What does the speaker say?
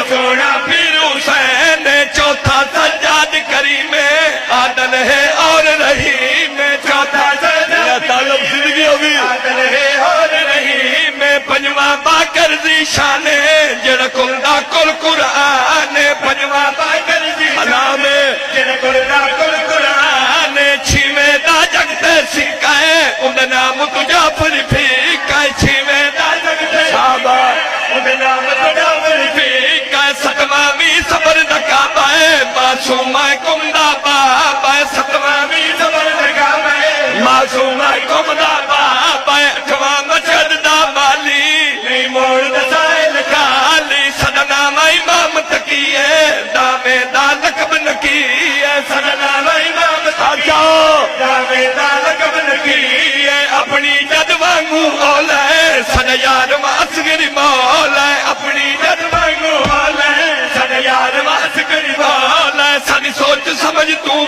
سونا پیر حسین چوتھا سجاد کریم عادل ہے اور رحیم چوتھا سجاد تعلق زندگی ہوگی عادل ہے اور رحیم پنجواں باقر ذیشان جڑا کلدا کل قرآن پنجواں باقر ذیشان جڑا کلدا کل قرآن چھویں دا جگتے سکھائے اندھا نام تجھا پر پھیکائے چھویں دا جگتے سکھائے اندھا نام تجھا پر پھیکائے ستواں بھی صبر دکابہ معصومہ کمدہ بابا ستواں بھی صبر دکابہ معصومہ کمدہ بابا اٹھواں مچھد دا مالی نہیں موڑ دسائل کالی صدنامہ امام تکیے دامے دا لقب نکیے صدنامہ امام تکیے دامے دا لقب نکیے اپنی جد وانگو اولائے سد یار واسگری مولائے اپنی جد وانگو اولائے سد یار واسگری مولائے ساری سوچ سمجھ تو